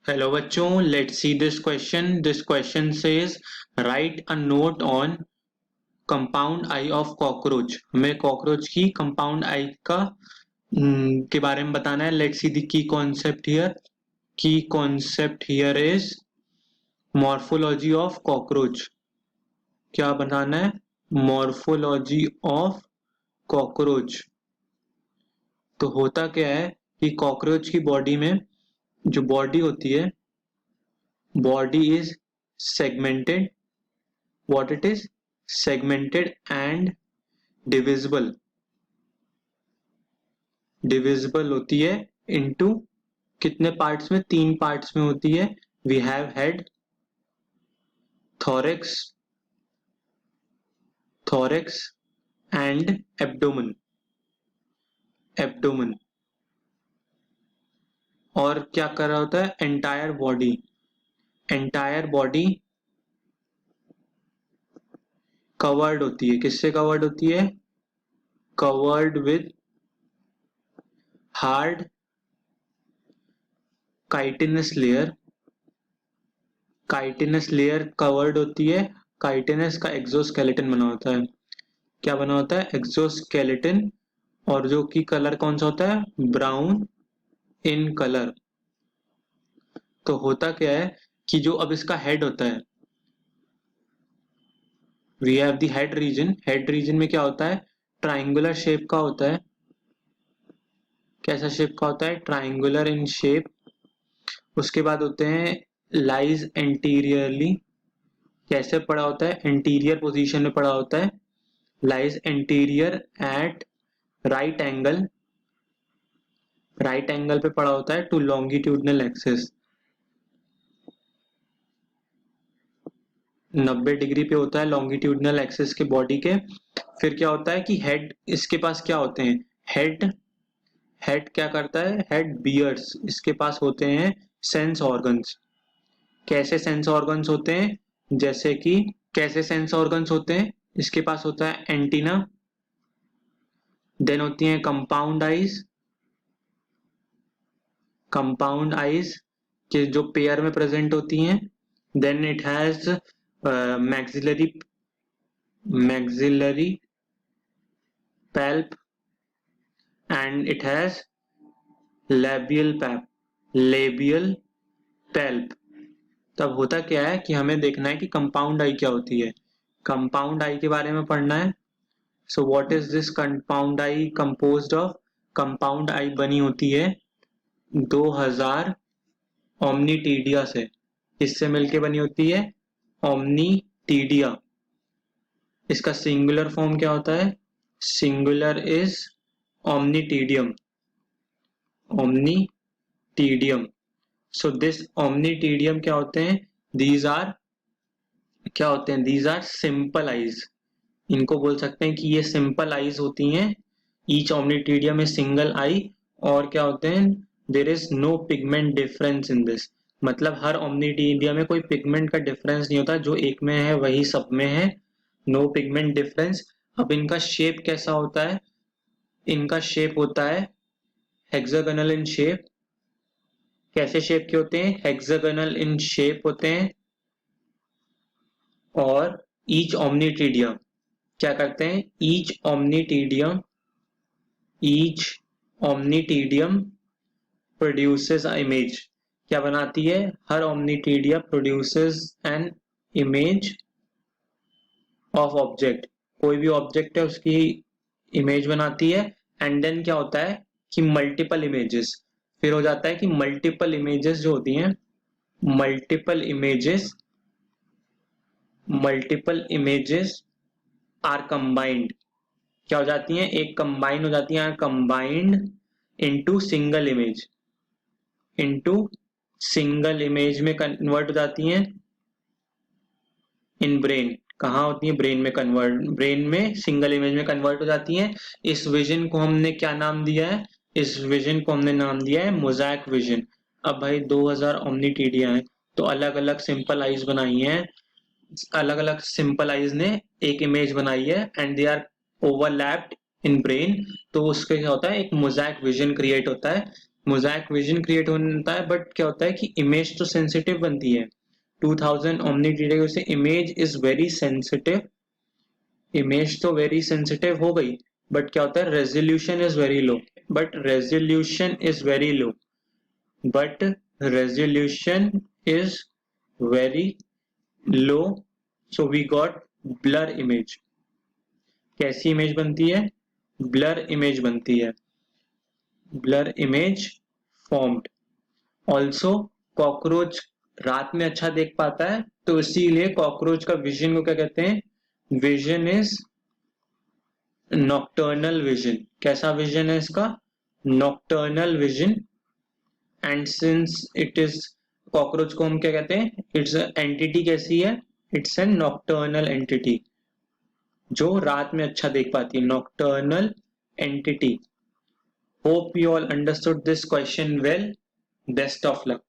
Hello बच्चों, let's see this question. This question says write a note on compound eye of cockroach. हमें cockroach की compound eye का के बारे में बताना है. Let's see the key concept here. Key concept here is morphology of cockroach. क्या बनाना है? Morphology of cockroach. तो होता क्या है कि cockroach की body में जो body होती है, body is segmented. What it is? Segmented and divisible. Divisible होती है into कितने parts में? 3 parts में होती है. We have head, thorax and abdomen. और क्या कर रहा होता है? entire body covered होती है. किससे covered होती है? Covered with hard chitinous layer covered होती है. chitinous का exoskeleton बना होता है. क्या बना होता है? exoskeleton. और जो कि कलर कौन सा होता है? Brown in colour. तो होता क्या है कि जो अब इसका हेड होता है, we have the head region में क्या होता है? ट्राइंगुलर शेप का होता है. कैसा शेप का होता है? Triangular in shape. उसके बाद होते हैं लाइज एंटीरियरली. कैसे पड़ा होता है? एंटीरियर पोजीशन में पड़ा होता है. Lies anterior at right angle पे पड़ा होता है टू लॉन्गिट्यूडनल एक्सिस. 90 डिग्री पे होता है लॉन्गिट्यूडनल एक्सिस के बॉडी के. फिर क्या होता है कि हेड, इसके पास क्या होते हैं? हेड क्या करता है? Head bears. इसके पास होते हैं सेंस ऑर्गन्स. कैसे सेंस ऑर्गन्स होते हैं? जैसे कि कैसे सेंस ऑर्गन्स होते हैं? इसके पास होता है एंटीना, देन होती है कंपाउंड आईज के जो पेयर में प्रेजेंट होती हैं. Then it has maxillary palp and it has labial palp. तब होता क्या है कि हमें देखना है कि कंपाउंड आई क्या होती है. कंपाउंड आई के बारे में पढ़ना है. So what is this compound eye composed of? Compound eye बनी होती है 2000 ओमनीटीडिया से. इससे मिलके बनी होती है ओमनीटीडिया. इसका सिंगुलर फॉर्म क्या होता है? Singular is ommatidium. So this ommatidium क्या होते हैं? These are simple eyes. इनको बोल सकते हैं कि ये सिंपल आईज होती हैं. Each ommatidium is single eye. और क्या होते हैं? There is no pigment difference in this. मतलब हर ओमनीटीडिया में कोई पिगमेंट का डिफरेंस नहीं होता. जो एक में है वही सब में है. No pigment difference. अब इनका शेप कैसा होता है? इनका शेप होता है हेक्सागोनल इन शेप. कैसे शेप के होते हैं? हेक्सागोनल इन शेप होते हैं. और ईच ओमनीटीडियम क्या करते हैं? Each ommatidium produces a image. क्या बनाती है? हर ommatidia produces an image of object. कोई भी ऑब्जेक्ट है उसकी इमेज बनाती है. एंड देन क्या होता है कि मल्टीपल इमेजेस. फिर हो जाता है कि मल्टीपल इमेजेस जो होती हैं, मल्टीपल इमेजेस आर कंबाइंड. क्या हो जाती हैं? एक कंबाइन हो जाती है. कंबाइंड इनटू सिंगल इमेज में कन्वर्ट हो जाती हैं इन ब्रेन. कहाँ होती है? ब्रेन में सिंगल इमेज में कन्वर्ट हो जाती हैं. इस विजन को हमने क्या नाम दिया है? इस विजन को हमने नाम दिया है मोज़ैक विजन. अब भाई 2000 ओमनीटीडिया हैं तो अलग अलग सिंपल आईज बनाई हैं. अलग अलग सिंपल आईज ने एक इमेज बनाई है and they are overlapped in brain. तो उसके क्या होता है? एक मोज़ैक विजन क्रिएट होता है. मोज़ाइक विजन क्रिएट होता है, बट क्या होता है कि इमेज तो सेंसिटिव बनती है। 2000 ओमनी डिटेक्टर से image is very sensitive, image तो वेरी सेंसिटिव हो गई, बट क्या होता है resolution is very low, but resolution is very low, but resolution is very low, so we got blur image. कैसी इमेज बनती है? ब्लर इमेज बनती है, blur image formed. Also cockroach रात में अच्छा देख पाता है, तो इसीलिए कॉकरोच का विजन को क्या कहते हैं? Vision is nocturnal vision. कैसा विजन है इसका? Nocturnal vision. And since it is, cockroach को हम क्या कहते हैं? इट्स एंटिटी कैसी है? इट्स एन नॉक्टर्नल एंटिटी, जो रात में अच्छा देख पाती है, nocturnal entity. Hope you all understood this question well. Best of luck.